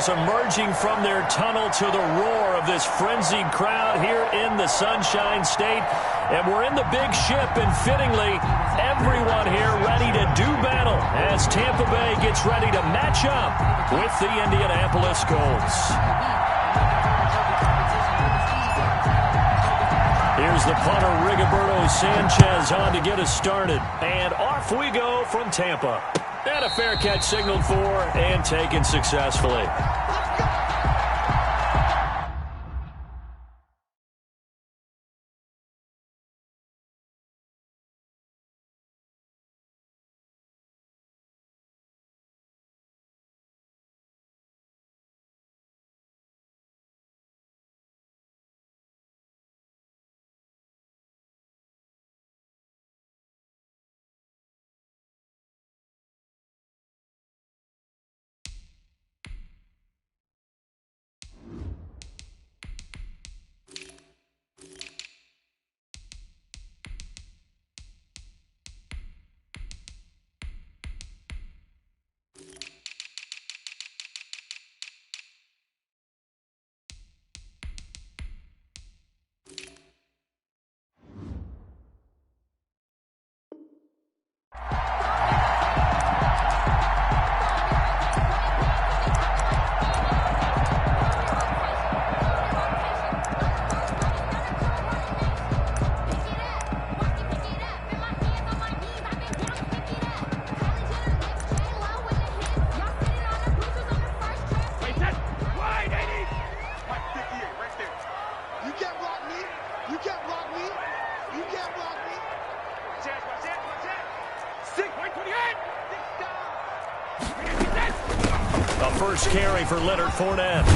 fans emerging from their tunnel to the roar of this frenzied crowd here in the Sunshine State. And we're in the big ship, and fittingly, everyone here ready to do battle as Tampa Bay gets ready to match up with the Indianapolis Colts. Here's the punter, Rigoberto Sanchez, on to get us started. And off we go from Tampa. And a fair catch signaled for and taken successfully. First carry for Leonard Fournette.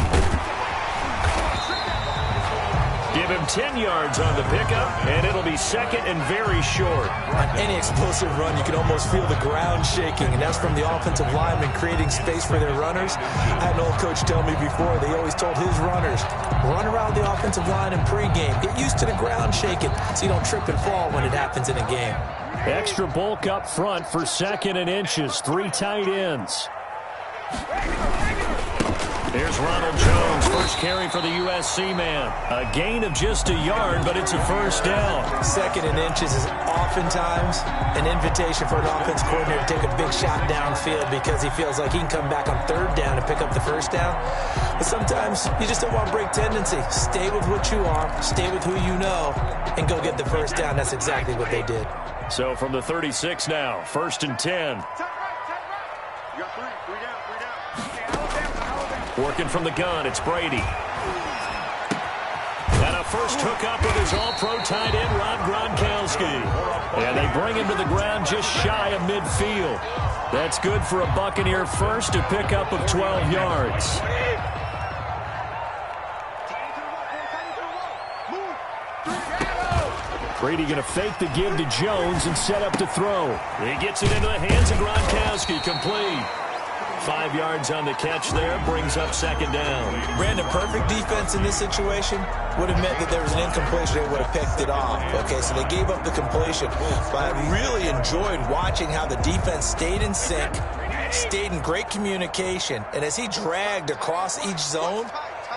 Give him 10 yards on the pickup, and it'll be second and very short. On any explosive run, you can almost feel the ground shaking, and that's from the offensive linemen creating space for their runners. I had an old coach tell me before, they always told his runners, run around the offensive line in pregame. Get used to the ground shaking so you don't trip and fall when it happens in a game. Extra bulk up front for second and inches. 3 tight ends. Here's Ronald Jones, first carry for the USC man. A gain of just a yard, but it's a first down. Second and inches is oftentimes an invitation for an offense coordinator to take a big shot downfield because he feels like he can come back on third down and pick up the first down. But sometimes you just don't want to break tendency. Stay with what you are, stay with who you know, and go get the first down. That's exactly what they did. So from the 36 now, first and 10. Working from the gun, it's Brady. And a first hookup with his all-pro tight end, Rob Gronkowski. And they bring him to the ground just shy of midfield. That's good for a Buccaneer first, a pickup of 12 yards. Brady going to fake the give to Jones and set up to throw. He gets it into the hands of Gronkowski, complete. 5 yards on the catch there, brings up second down. Brandon, perfect defense in this situation would have meant that there was an incompletion. They would have picked it off. Okay, so they gave up the completion. But I really enjoyed watching how the defense stayed in sync, stayed in great communication. And as he dragged across each zone,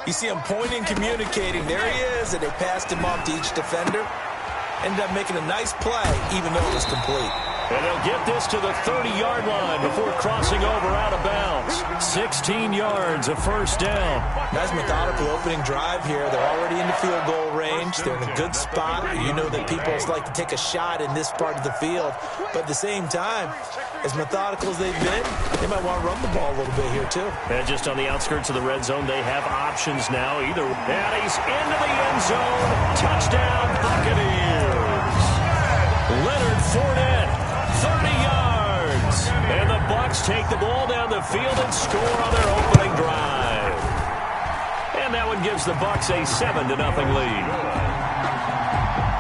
you see him pointing, communicating. There he is, and they passed him off to each defender. Ended up making a nice play, even though it was complete. And they'll get this to the 30-yard line before crossing over out of bounds. 16 yards, a first down. Nice methodical opening drive here. They're already in the field goal range. They're in a good spot. You know that people like to take a shot in this part of the field. But at the same time, as methodical as they've been, they might want to run the ball a little bit here, too. And just on the outskirts of the red zone, they have options now. And he's into the end zone. Touchdown, Buccaneers. Leonard Fournette. 30 yards. And the Bucs take the ball down the field and score on their opening drive. And that one gives the Bucs a 7-0 lead.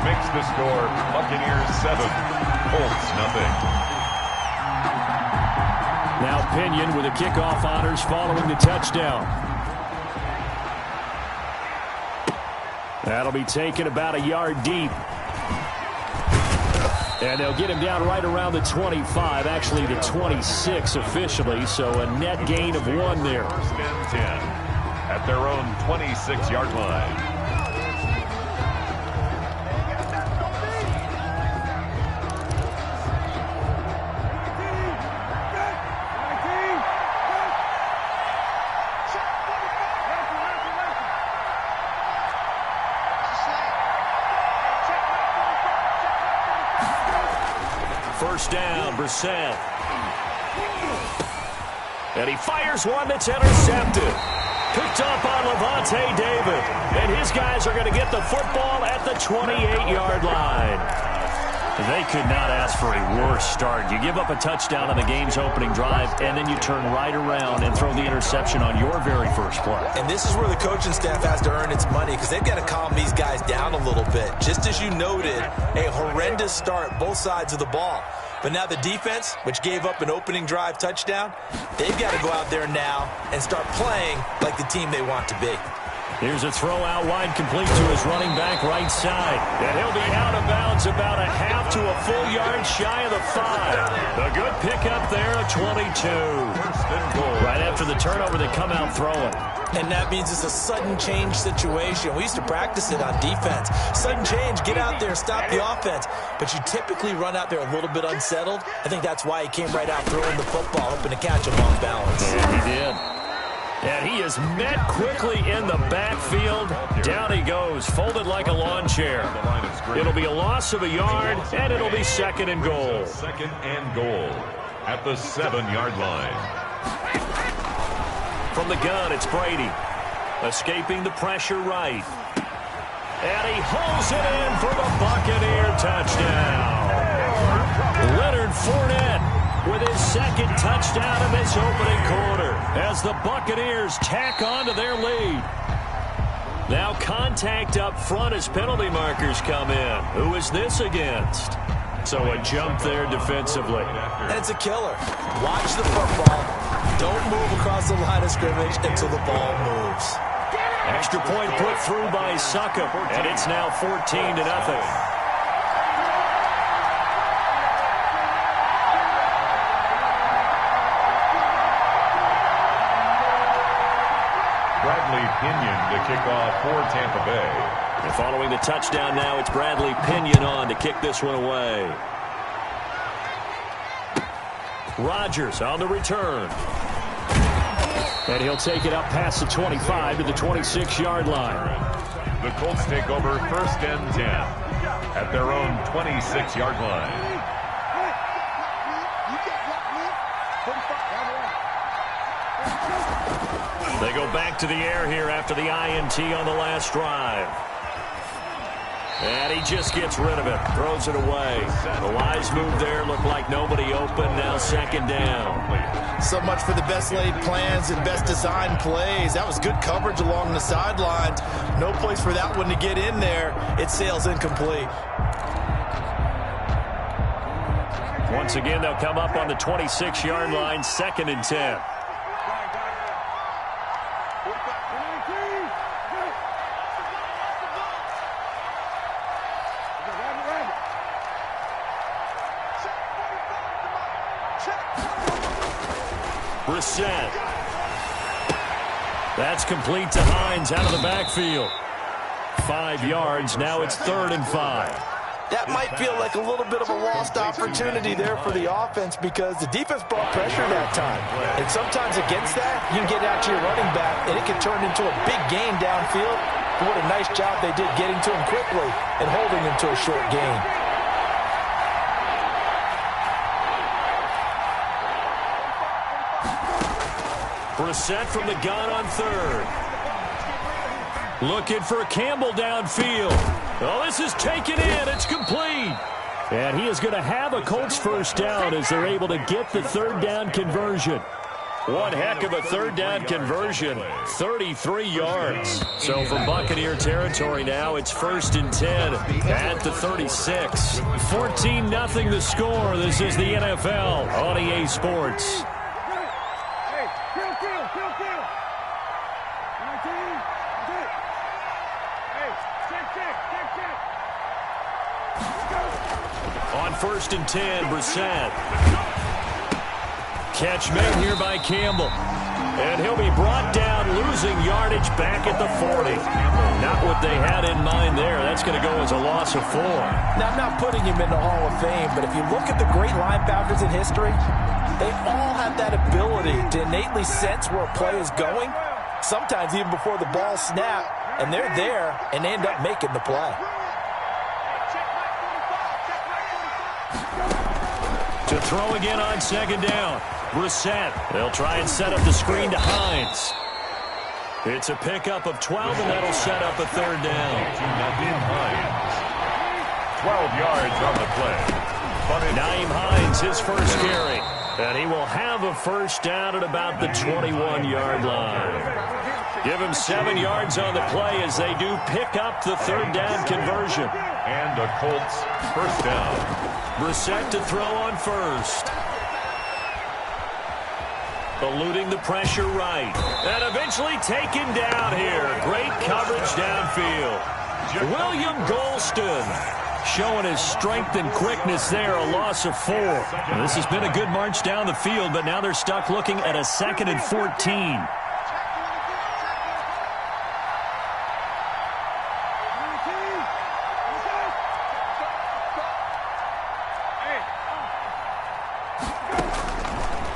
Makes the score Buccaneers 7, Colts 0. Now Pinion with the kickoff honors following the touchdown. That'll be taken about a yard deep. And they'll get him down right around the 25, actually the 26 officially, so a net gain of 1 there. First and 10. at their own 26-yard line. First down, Brissett. And he fires one that's intercepted. Picked up on Levante David. And his guys are going to get the football at the 28-yard line. They could not ask for a worse start. You give up a touchdown on the game's opening drive, and then you turn right around and throw the interception on your very first play. And this is where the coaching staff has to earn its money, because they've got to calm these guys down a little bit. Just as you noted, a horrendous start, both sides of the ball. But now the defense, which gave up an opening drive touchdown, they've got to go out there now and start playing like the team they want to be. Here's a throw out wide, complete to his running back right side. And he'll be out of bounds about a half to a full yard shy of the 5. A good pickup there, a 22. Right after the turnover, they come out throwing. And that means it's a sudden change situation. We used to practice it on defense. Sudden change, get out there, stop the offense. But you typically run out there a little bit unsettled. I think that's why he came right out throwing the football, hoping to catch him off balance. Yeah, he did. And he is met quickly in the backfield. Down he goes, folded like a lawn chair. It'll be a loss of a yard, and it'll be second and goal. Second and goal at the 7-yard line. From the gun, it's Brady. Escaping the pressure right. And he holds it in for the Buccaneer touchdown. Leonard Fournette with his second touchdown of this opening quarter as the Buccaneers tack on to their lead. Now contact up front as penalty markers come in. Who is this against? So a jump there defensively. And it's a killer. Watch the football. Don't move across the line of scrimmage until the ball moves. Extra point put through by Succop, and it's now 14-0. Bradley Pinion to kick off for Tampa Bay. And following the touchdown now, it's Bradley Pinion on to kick this one away. Rodgers on the return. And he'll take it up past the 25 to the 26-yard line. The Colts take over first and 10 at their own 26-yard line. They go back to the air here after the INT on the last drive. And he just gets rid of it, throws it away. The wise move there, looked like nobody open, now second down. So much for the best laid plans and best designed plays. That was good coverage along the sidelines. No place for that one to get in there. It sails incomplete. Once again, they'll come up on the 26-yard line, second and 10. Brissett. That's complete to Hines out of the backfield. 5 yards. Now it's 3rd and 5. That might feel like a little bit of a lost opportunity there for the offense because the defense brought pressure that time. And sometimes against that, you can get out to your running back, and it can turn into a big gain downfield. But what a nice job they did getting to him quickly and holding him to a short gain. Brissett from the gun on 3rd. Looking for Campbell downfield. Oh, this is taken in. It's complete. And he is going to have a Colts first down as they're able to get the 3rd down conversion. One heck of a 3rd down conversion. 33 yards. So from Buccaneer territory now, it's 1st and 10 at the 36. 14-0 the score. This is the NFL on EA Sports. On 1st and 10, Brissett. Catch made here by Campbell. And he'll be brought down, losing yardage back at the 40. Not what they had in mind there. That's going to go as a loss of 4. Now, I'm not putting him in the Hall of Fame, but if you look at the great linebackers in history, they all have that ability to innately sense where a play is going, sometimes even before the ball snaps, and they're there and they end up making the play. To throw again on second down. Brissett. They'll try and set up the screen to Hines. It's a pickup of 12, and that'll set up a third down. 12 yards on the play. Nyheim Hines, his first carry. And he will have a first down at about the 21-yard line. Give him 7 yards on the play as they do pick up the third down conversion. And the Colts first down. Brissett to throw on first. Eluding the pressure right. And eventually taken down here. Great coverage downfield. William Golston showing his strength and quickness there, a loss of 4. And this has been a good march down the field, but now they're stuck looking at a 2nd and 14.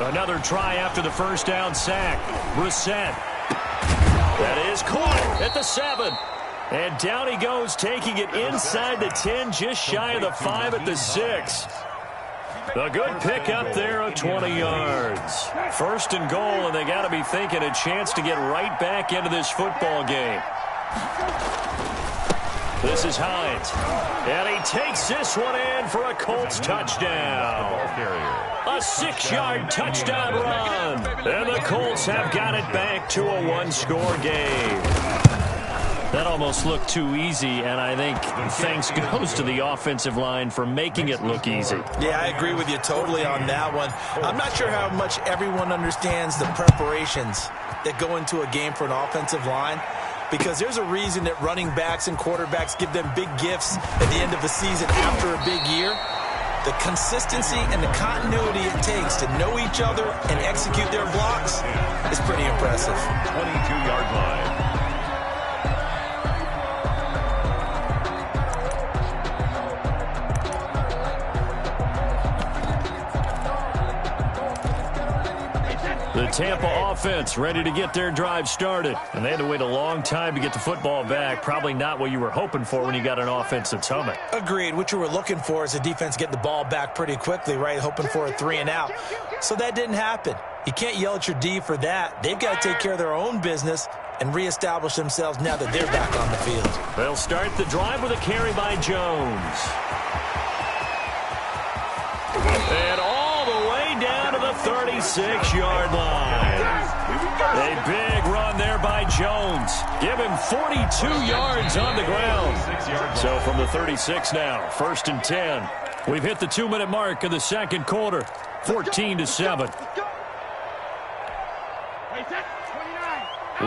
Another try after the first down sack. Brissett. That is caught at the 7. And down he goes, taking it inside the 10, just shy of the 5 at the 6. A good pick up there of 20 yards. First and goal, and they got to be thinking a chance to get right back into this football game. This is Hines. And he takes this one in for a Colts touchdown. A 6-yard touchdown run. And the Colts have got it back to a 1-score game. That almost looked too easy, and I think thanks goes to the offensive line for making it look easy. Yeah, I agree with you totally on that one. I'm not sure how much everyone understands the preparations that go into a game for an offensive line, because there's a reason that running backs and quarterbacks give them big gifts at the end of the season after a big year. The consistency and the continuity it takes to know each other and execute their blocks is pretty impressive. 22-yard line. The Tampa offense ready to get their drive started. And they had to wait a long time to get the football back. Probably not what you were hoping for when you got an offense that's humming. Agreed. What you were looking for is the defense getting the ball back pretty quickly, right? Hoping for a 3-and-out. So that didn't happen. You can't yell at your D for that. They've got to take care of their own business and reestablish themselves now that they're back on the field. They'll start the drive with a carry by Jones. And all the way down to the 36-yard line. A big run there by Jones. Give him 42 yards on the ground. So from the 36 now, 1st and 10. We've hit the 2-minute mark of the second quarter. 14-7.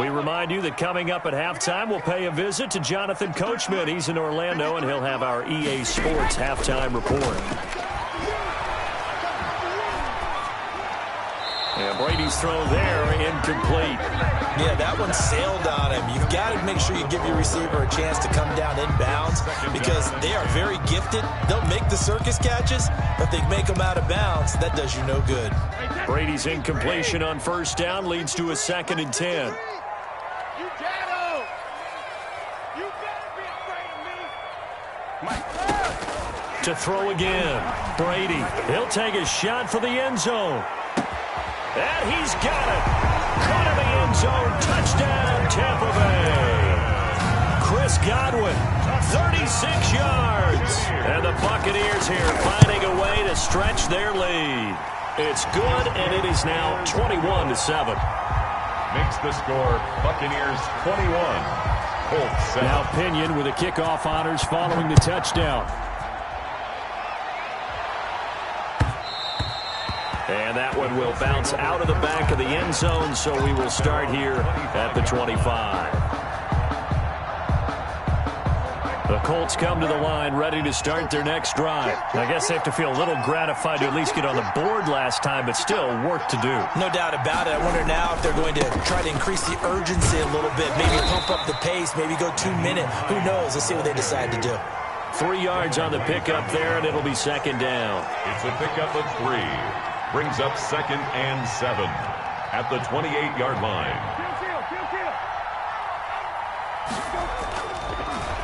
We remind you that coming up at halftime, we'll pay a visit to Jonathan Coachman. He's in Orlando, and he'll have our EA Sports halftime report. And Brady's throw there, incomplete. Yeah, that one sailed on him. You've got to make sure you give your receiver a chance to come down inbounds because they are very gifted. They'll make the circus catches, but they make them out of bounds. That does you no good. Brady's incompletion on first down leads to a 2nd and 10. To throw again, Brady. He'll take a shot for the end zone. And he's got it. Caught in the end zone. Touchdown, Tampa Bay. Chris Godwin, 36 yards. And the Buccaneers here finding a way to stretch their lead. It's good, and it is now 21-7. Makes the score Buccaneers 21. Colts 7. Now Pinion with the kickoff honors following the touchdown. And that one will bounce out of the back of the end zone, so we will start here at the 25. The Colts come to the line ready to start their next drive. I guess they have to feel a little gratified to at least get on the board last time, but still work to do. No doubt about it. I wonder now if they're going to try to increase the urgency a little bit, maybe pump up the pace, maybe go 2 minute. Who knows? Let's see what they decide to do. 3 yards on the pickup there, and it'll be second down. It's a pickup of 3. Brings up 2nd and 7 at the 28-yard line.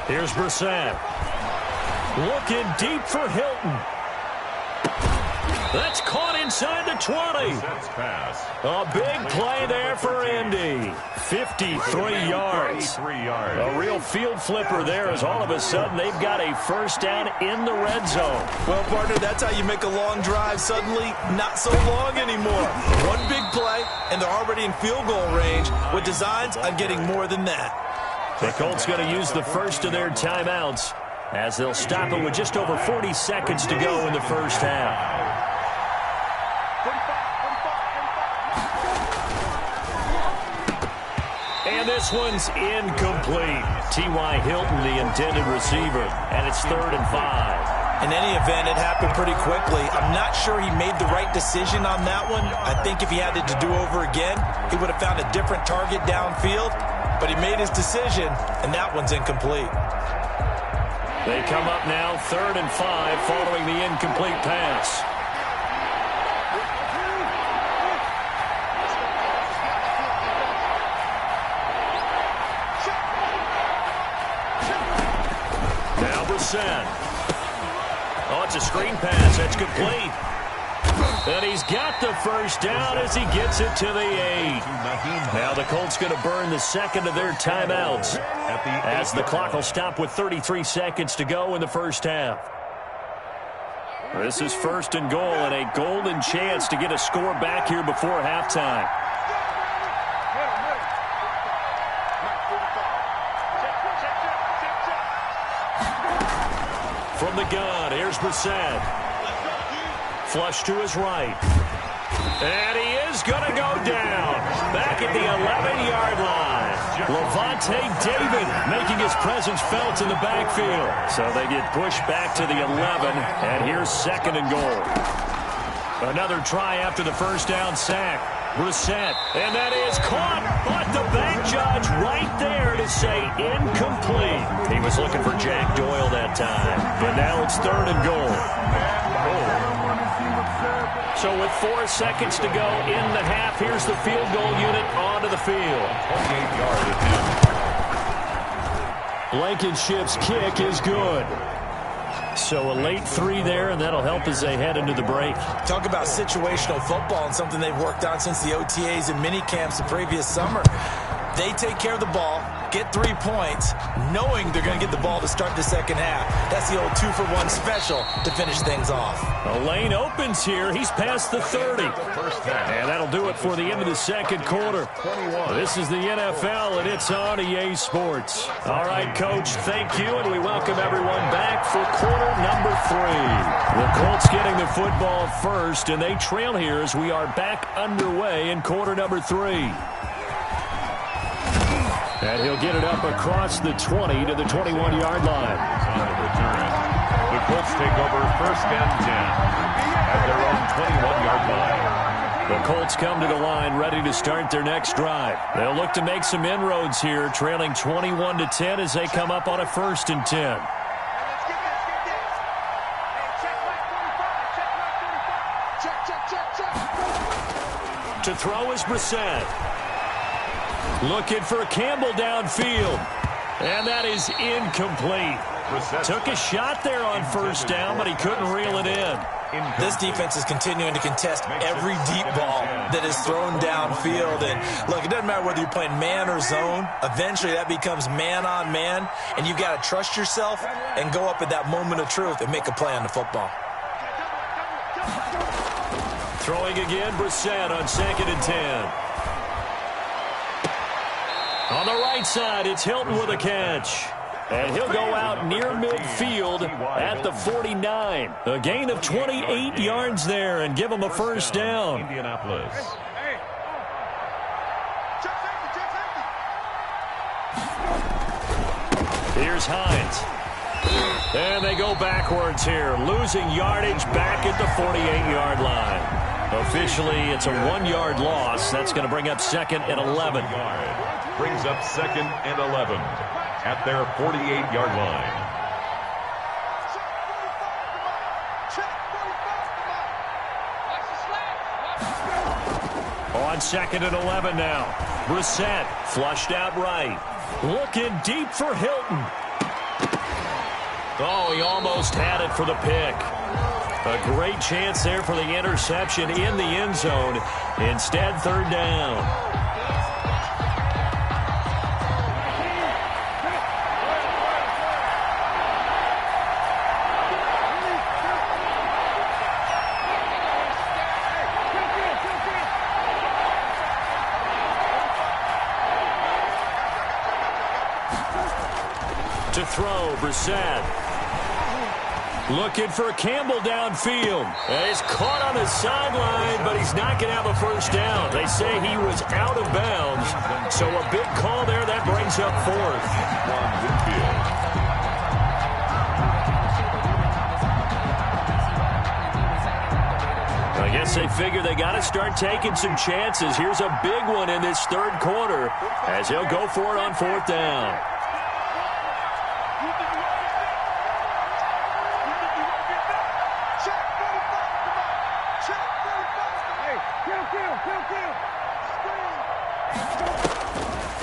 Here's Brissett. Looking deep for Hilton. That's caught inside the 20. Pass. A big play there for Indy. 53 yards. A real field flipper there as all of a sudden they've got a first down in the red zone. Well, partner, that's how you make a long drive suddenly not so long anymore. One big play, and they're already in field goal range with designs on getting more than that. The Colts going to use the first of their timeouts as they'll stop it with just over 40 seconds to go in the first half. And this one's incomplete. T.Y. Hilton, the intended receiver, and it's 3rd and 5. In any event, it happened pretty quickly. I'm not sure he made the right decision on that one. I think if he had it to do over again, he would have found a different target downfield. But he made his decision, and that one's incomplete. They come up now 3rd and 5 following the incomplete pass. Now Brissett. Oh, it's a screen pass. That's complete. And he's got the first down as he gets it to the 8. Now the Colts going to burn the second of their timeouts as the clock will stop with 33 seconds to go in the first half. This is 1st and goal and a golden chance to get a score back here before halftime. From the gun, here's Brissett. Flush to his right. And he is going to go down. Back at the 11-yard line. Levante David making his presence felt in the backfield. So they get pushed back to the 11, and here's 2nd and goal. Another try after the first down sack. Brissett, and that is caught, but the bank judge right there to say incomplete. He was looking for Jack Doyle that time, but now it's 3rd and goal. So with 4 seconds to go in the half, here's the field goal unit onto the field. 28-yard attempt. Blankenship's kick is good. So a late 3 there, and that'll help as they head into the break. Talk about situational football and something they've worked on since the OTAs and mini camps the previous summer. They take care of the ball, get 3 points, knowing they're going to get the ball to start the second half. That's the old 2-for-1 special to finish things off. A lane opens here. He's past the 30. And that'll do it for the end of the second quarter. This is the NFL, and it's on EA Sports. All right, Coach, thank you, and we welcome everyone back for quarter number 3. The Colts getting the football first, and they trail here as we are back underway in quarter number 3. And he'll get it up across the 20 to the 21-yard line. On the return, the Colts take over 1st and 10 at their own 21-yard line. The Colts come to the line ready to start their next drive. They'll look to make some inroads here, trailing 21-10 as they come up on a 1st and 10. To throw is Brissett. Looking for Campbell downfield. And that is incomplete. Took a shot there on first down, but he couldn't reel it in. This defense is continuing to contest every deep ball that is thrown downfield. And look, it doesn't matter whether you're playing man or zone. Eventually that becomes man on man, and you've got to trust yourself and go up at that moment of truth and make a play on the football. Throwing again, Brissett on 2nd and 10. On the right side, it's Hilton with a catch. And he'll go out near midfield at the 49. A gain of 28 yards there and give him a first down. Indianapolis. Here's Hines. And they go backwards here, losing yardage back at the 48-yard line. Officially, it's a 1-yard loss. That's going to bring up 2nd and 11. Brings up 2nd and 11 at their 48-yard line. On 2nd and 11 now. Brissett flushed out right. Looking deep for Hilton. Oh, he almost had it for the pick. A great chance there for the interception in the end zone. Instead, 3rd down. To throw, Brissett. Looking for Campbell downfield. And he's caught on the sideline, but he's not going to have a first down. They say he was out of bounds. So a big call there. That brings up 4th. I guess they figure they got to start taking some chances. Here's a big one in this 3rd quarter as he'll go for it on 4th down.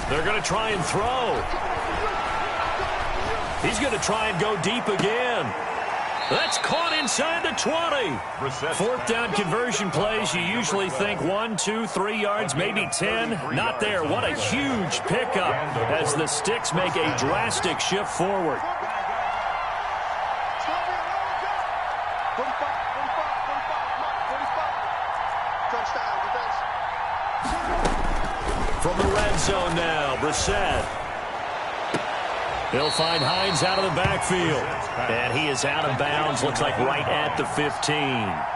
They're going to try and throw. He's going to try and go deep again. That's caught inside the 20. 4th down conversion plays, you usually think 1, 2, 3 yards, maybe 10. Not there. What a huge pickup as the Sticks make a drastic shift forward. From the red zone now, Brissett. He'll find Hines out of the backfield. And he is out of bounds, looks like right at the 15.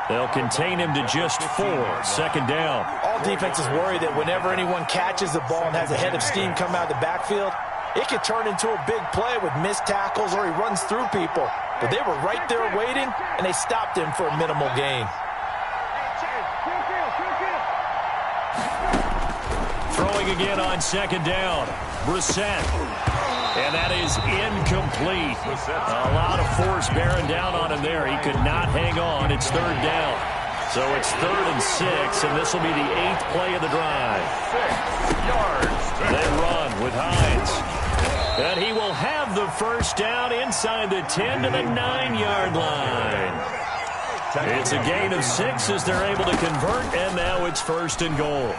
They'll contain him to just 4, 2nd down. All defenses worry that whenever anyone catches the ball and has a head of steam come out of the backfield, it could turn into a big play with missed tackles or he runs through people. But they were right there waiting, and they stopped him for a minimal gain. Throwing again on 2nd down. Brissett. And that is incomplete. A lot of force bearing down on him there. He could not hang on. It's 3rd down. So it's 3rd and 6, and this will be the 8th play of the drive. 6 yards. They run with Hines. And he will have the first down inside the 10 to the 9-yard line. It's a gain of 6 as they're able to convert, and now it's 1st and goal.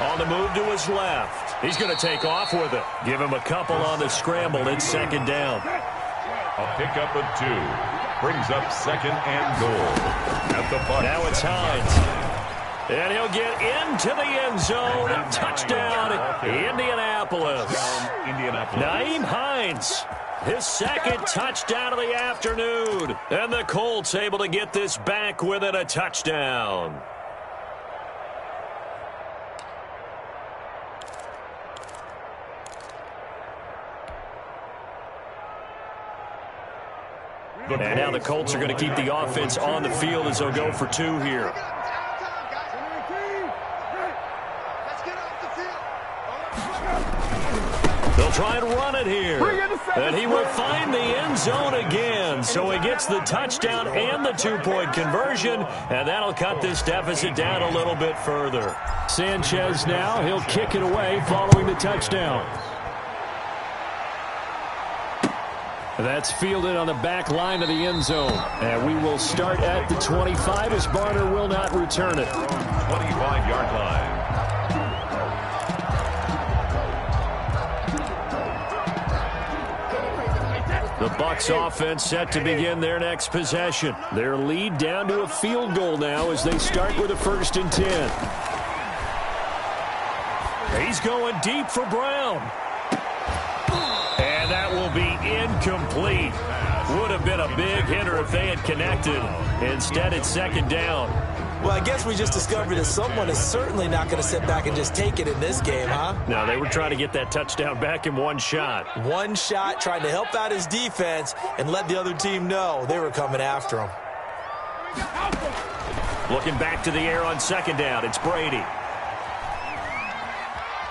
On the move to his left. He's going to take off with it. Give him a couple on the scramble. It's 2nd down. A pickup of 2. Brings up 2nd and goal. At the butt. Now it's Hines. And he'll get into the end zone. Touchdown, Indianapolis. Nyheim Hines. His 2nd touchdown of the afternoon. And the Colts able to get this back within a touchdown. And now the Colts are going to keep the offense on the field as they'll go for 2 here. They'll try and run it here. And he will find the end zone again. So he gets the touchdown and the 2-point conversion. And that'll cut this deficit down a little bit further. Sanchez now, he'll kick it away following the touchdown. That's fielded on the back line of the end zone. And we will start at the 25 as Barner will not return it. 25-yard line. The Bucs offense set to begin their next possession. Their lead down to a field goal now as they start with a 1st and 10. He's going deep for Brown. And that will be incomplete. Would have been a big hitter if they had connected. Instead, it's 2nd down. Well, I guess we just discovered that someone is certainly not going to sit back and just take it in this game, huh? No, they were trying to get that touchdown back in one shot. One shot, trying to help out his defense and let the other team know they were coming after him. Looking back to the air on second down, it's Brady.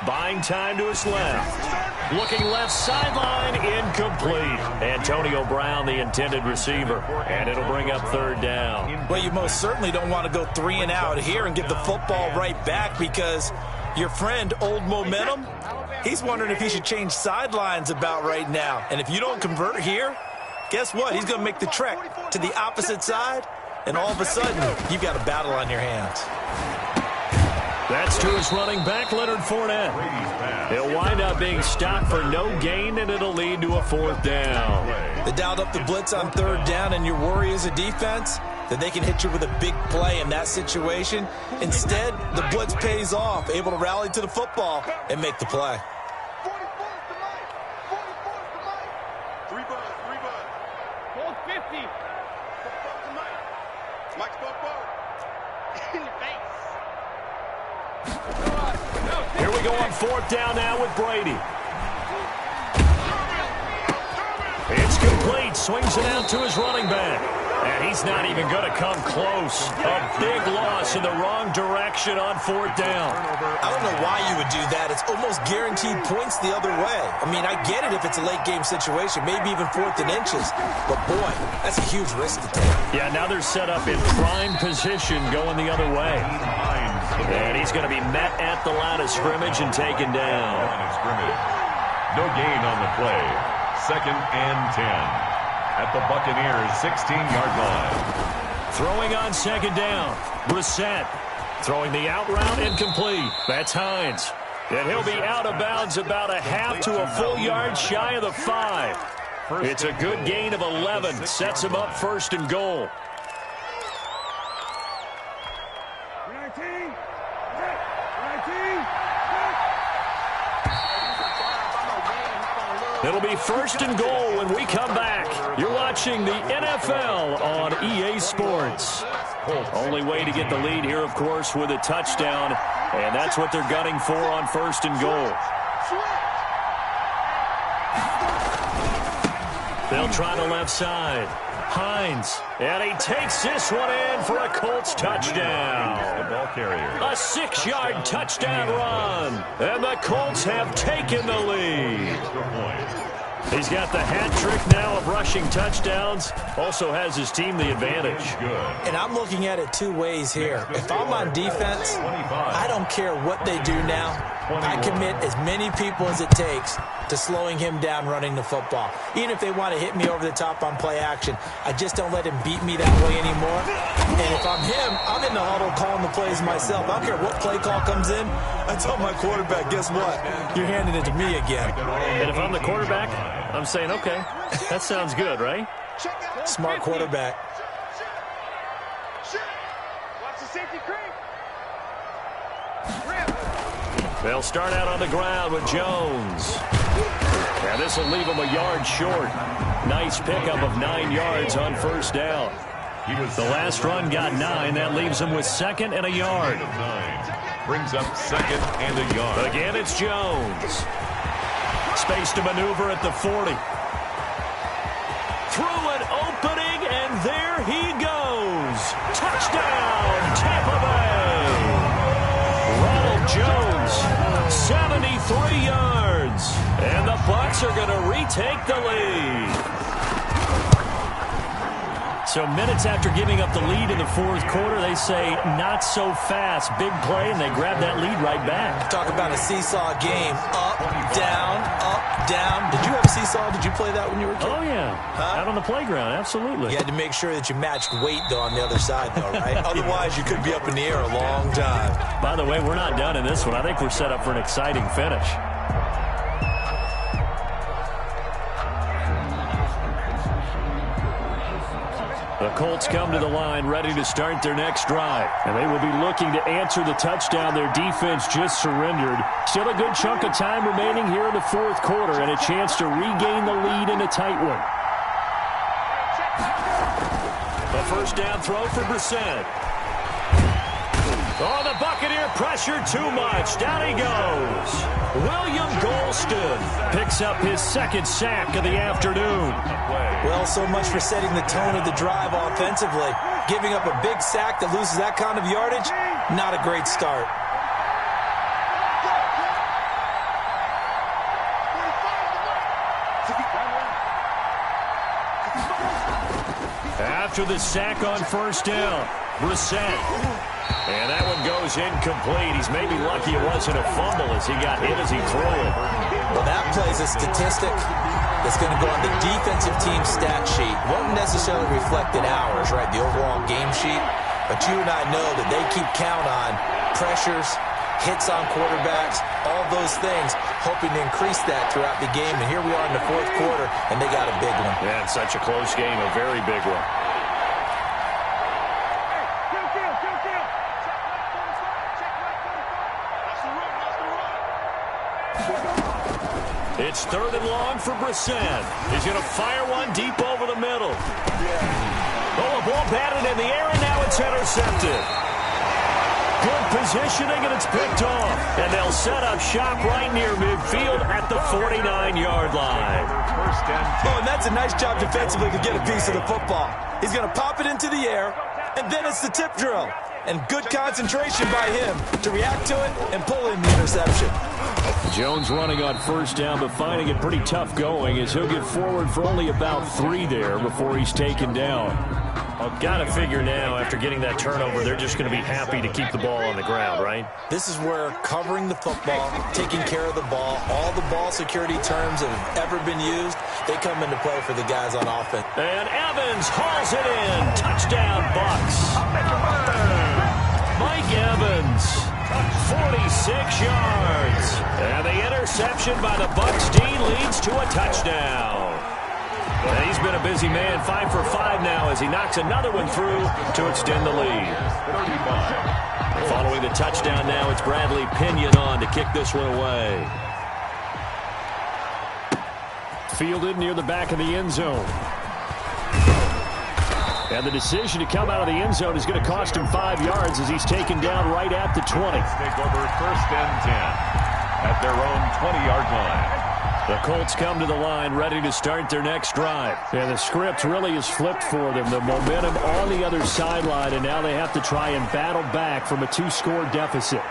Buying time to his left. Looking left sideline, incomplete. Antonio Brown, the intended receiver. And it'll bring up third down. Well, you most certainly don't want to go 3 and out here and give the football right back because your friend, Old Momentum, he's wondering if he should change sidelines about right now. And if you don't convert here, guess what? He's going to make the trek to the opposite side, and all of a sudden, you've got a battle on your hands. That's to his running back, Leonard Fournette. He'll wind up being stopped for no gain, and it'll lead to a fourth down. They dialed up the blitz on third down, and your worry as a defense that they can hit you with a big play in that situation. Instead, the blitz pays off, able to rally to the football and make the play. Here we go on fourth down now with Brady. It's complete. Swings it out to his running back. And he's not even going to come close. A big loss in the wrong direction on fourth down. I don't know why you would do that. It's almost guaranteed points the other way. I mean, I get it if it's a late game situation, maybe even 4th and inches. But, boy, that's a huge risk to take. Yeah, now they're set up in prime position going the other way. And he's going to be met at the line of scrimmage and taken down. No gain on the play. 2nd and 10. At the Buccaneers' 16-yard line. Throwing on second down. Brissett throwing the out route incomplete. That's Hines. And he'll be out of bounds about a half to a full yard shy of the 5. It's a good gain of 11. Sets him up 1st and goal. It'll be 1st and goal when we come back. You're watching the NFL on EA Sports. Only way to get the lead here, of course, with a touchdown. And that's what they're gunning for on 1st and goal. They'll try the left side. Hines. And he takes this one in for a Colts touchdown. A 6-yard touchdown run. And the Colts have taken the lead. He's got the hat trick now of rushing touchdowns. Also has his team the advantage. And I'm looking at it 2 ways here. If I'm on defense, I don't care what they do now. I commit as many people as it takes to slowing him down running the football. Even if they want to hit me over the top on play action, I just don't let him beat me that way anymore. And if I'm him, I'm in the huddle calling the plays myself. I don't care what play call comes in. I tell my quarterback, guess what? You're handing it to me again. And if I'm the quarterback, I'm saying, okay, that sounds good, right? Smart quarterback. Watch the safety creep. They'll start out on the ground with Jones. And this will leave him a yard short. Nice pickup of 9 yards on 1st down. The last run got 9. That leaves him with 2nd and a yard. Brings up 2nd and a yard. Again, it's Jones. Space to maneuver at the 40. Through an opening, and there he goes. Touchdown, Tampa Bay. Ronald Jones, 73 yards. And the Bucs are going to retake the lead. So minutes after giving up the lead in the 4th quarter, they say not so fast. Big play, and they grab that lead right back. Talk about a seesaw game. Up, down, up, down. Did you have a seesaw? Did you play that when you were a kid? Oh, yeah. Out on the playground, absolutely. You had to make sure that you matched weight, though, on the other side, though, right? Otherwise, you could be up in the air a long time. By the way, we're not done in this one. I think we're set up for an exciting finish. The Colts come to the line ready to start their next drive. And they will be looking to answer the touchdown their defense just surrendered. Still a good chunk of time remaining here in the 4th quarter and a chance to regain the lead in a tight one. A 1st down throw for Brissett. Oh, the Buccaneer pressure too much. Down he goes. William Golston picks up his second sack of the afternoon. Well, so much for setting the tone of the drive offensively. Giving up a big sack that loses that kind of yardage, not a great start. After the sack on first down, Brissett. And that one goes incomplete. He's maybe lucky it wasn't a fumble as he got hit as he threw it. Well, that play's a statistic that's going to go on the defensive team stat sheet. Won't necessarily reflect in ours, right, the overall game sheet. But you and I know that they keep count on pressures, hits on quarterbacks, all those things, hoping to increase that throughout the game. And here we are in the fourth quarter, and they got a big one. Yeah, it's such a close game, a very big one. It's third and long for Brissett. He's going to fire one deep over the middle. Oh, a ball batted in the air, and now it's intercepted. Good positioning, and it's picked off. And they'll set up shop right near midfield at the 49-yard line. Oh, and that's a nice job defensively to get a piece of the football. He's going to pop it into the air, and then it's the tip drill. And good concentration by him to react to it and pull in the interception. Jones running on first down, but finding it pretty tough going as he'll get forward for only about 3 there before he's taken down. I've got to figure now, after getting that turnover, they're just going to be happy to keep the ball on the ground, right? This is where covering the football, taking care of the ball, all the ball security terms that have ever been used, they come into play for the guys on offense. And Evans hauls it in. Touchdown, Bucks. Mike Evans, 46 yards. And the interception by the Bucks D leads to a touchdown. And he's been a busy man, 5 for 5 now as he knocks another one through to extend the lead. Following the touchdown now, it's Bradley Pinion on to kick this one away. Fielded near the back of the end zone. And the decision to come out of the end zone is going to cost him 5 yards as he's taken down right at the 20. Take over first and 10 at their own 20-yard line. The Colts come to the line ready to start their next drive. And the script really is flipped for them. The momentum on the other sideline, and now they have to try and battle back from a 2-score deficit.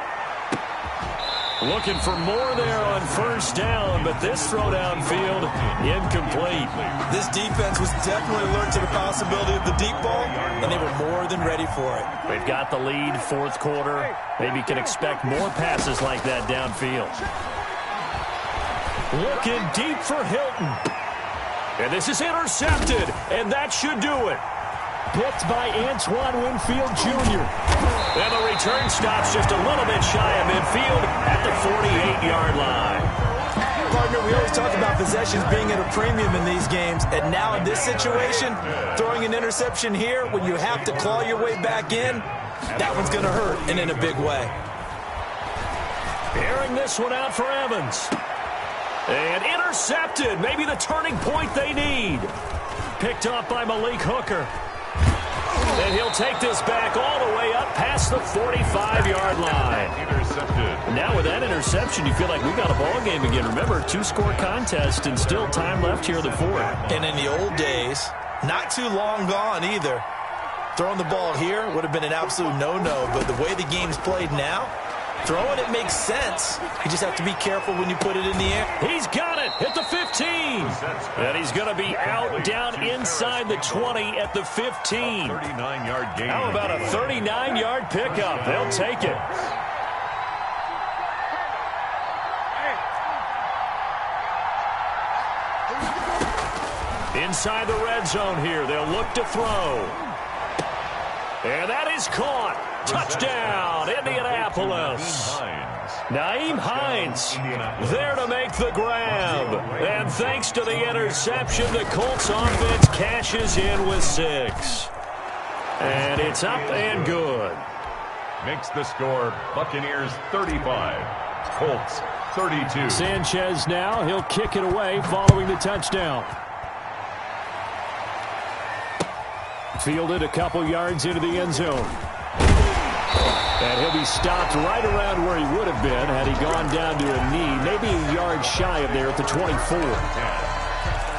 Looking for more there on first down, but this throw downfield, incomplete. This defense was definitely alert to the possibility of the deep ball, and they were more than ready for it. They've got the lead, fourth quarter. Maybe can expect more passes like that downfield. Looking deep for Hilton. And this is intercepted, and that should do it. Picked by Antoine Winfield Jr. And the return stops just a little bit shy of midfield at the 48-yard line. Partner, we always talk about possessions being at a premium in these games, and now in this situation, throwing an interception here when you have to claw your way back in, that one's going to hurt, and in a big way. Airing this one out for Evans. And intercepted, maybe the turning point they need. Picked off by Malik Hooker. And he'll take this back all the way up past the 45-yard line. Intercepted. Now with that interception, you feel like we've got a ball game again. Remember, 2-score contest and still time left here in the fourth. And in the old days, not too long gone either, throwing the ball here would have been an absolute no-no. But the way the game's played now, throwing it makes sense. You just have to be careful when you put it in the air. He's got it at the 15. And he's going to be out down inside the 20 at the 15. 39-yard gain. How about a 39-yard pickup? They'll take it. Inside the red zone here. They'll look to throw. And that is caught. Touchdown, Indianapolis. Nyheim Hines there to make the grab. And thanks to the interception, the Colts offense cashes in with 6. And it's up and good. Makes the score Buccaneers 35, Colts 32. Sanchez now, he'll kick it away following the touchdown. Fielded a couple yards into the end zone. And he'll be stopped right around where he would have been had he gone down to a knee, maybe a yard shy of there at the 24.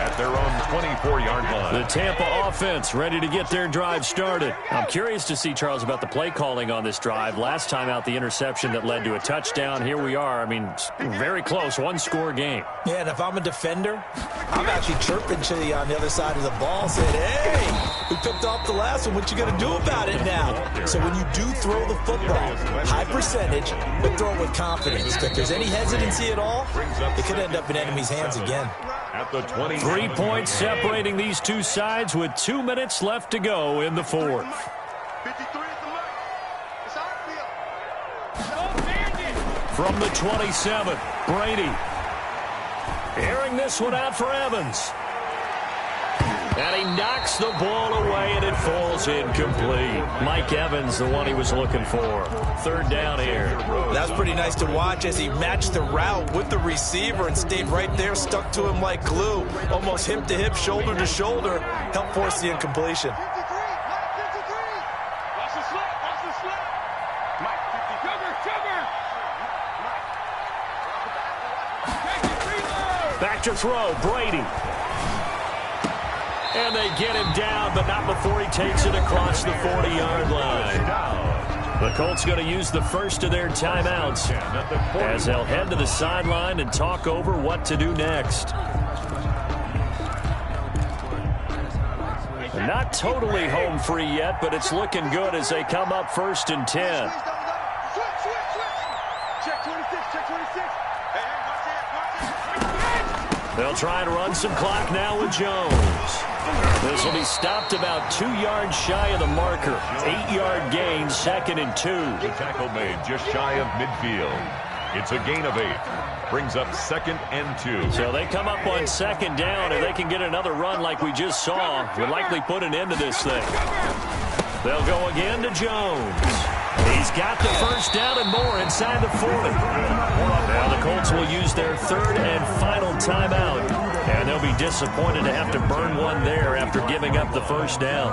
At their own 24-yard line. The Tampa offense ready to get their drive started. I'm curious to see, Charles, about the play calling on this drive. Last time out, the interception that led to a touchdown. Here we are. I mean, very close, one-score game. Yeah, and if I'm a defender, I'm actually chirping to you on the other side of the ball, saying, hey, we picked off the last one. What you going to do about it now? So when you do throw the football, high percentage, but throw it with confidence. If there's any hesitancy at all, it could end up in enemy's hands again. At the 20. 3 points separating these two sides with 2 minutes left to go in the fourth. 53 at the mark. It's outfield. From the 27, Brady. Airing this one out for Evans. And he knocks the ball away, and it falls incomplete. Mike Evans, the one he was looking for. Third down here. That's pretty nice to watch as he matched the route with the receiver and stayed right there, stuck to him like glue. Almost hip to hip, shoulder to shoulder. Helped force the incompletion. 53. Mike 53. Watch the slip. Watch the slip. Mike 50. Back to throw, Brady. And they get him down, but not before he takes it across the 40-yard line. The Colts going to use the first of their timeouts as they'll head to the sideline and talk over what to do next. Not totally home free yet, but it's looking good as they come up 1st and 10. Check 26. Check 26. Hey, watch that. They'll try and run some clock now with Jones. This will be stopped about 2 yards shy of the marker. 8-yard gain, 2nd and 2. The tackle made just shy of midfield. It's a gain of 8. Brings up 2nd and 2. So they come up on 2nd down, and they can get another run like we just saw. Would likely put an end to this thing. They'll go again to Jones. He's got the first down and more inside the 40. Now the Colts will use their 3rd and final timeout. And they'll be disappointed to have to burn one there after giving up the first down.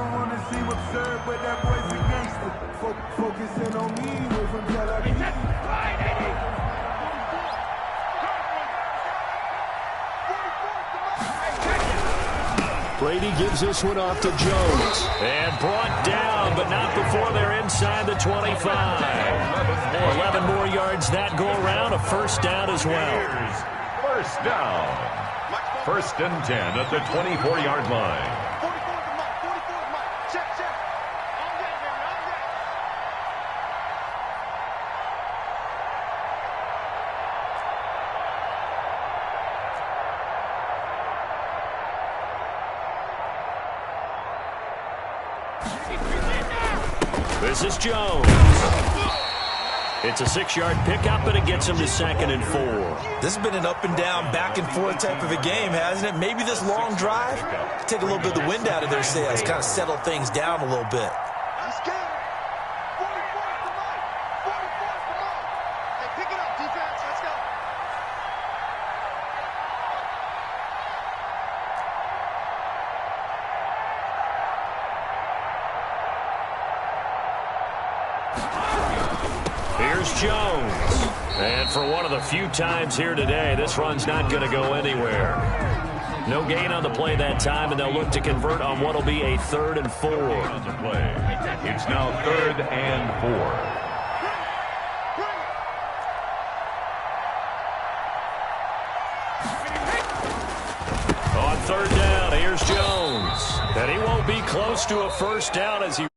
Brady gives this one off to Jones. And brought down, but not before they're inside the 25. 11 more yards that go around, a first down as well. First down. 1st and 10 at the 24-yard line. 44 to Mike. 44 to Mike. Check, check. On that, baby. On that. This is Jones. It's a 6-yard pickup, and it gets him to 2nd and 4. This has been an up and down, back and forth type of a game, hasn't it? Maybe this long drive, take a little bit of the wind out of their sails, kind of settle things down a little bit. He's scared. 44 to Mike. 44 to Mike. Hey, pick it up, defense. Let's go. Here's Jones. And for one of the few times here today, this run's not going to go anywhere. No gain on the play that time, and they'll look to convert on what will be a 3rd and 4. On the play. It's now 3rd and 4. On 3rd down, here's Jones. And he won't be close to a first down as he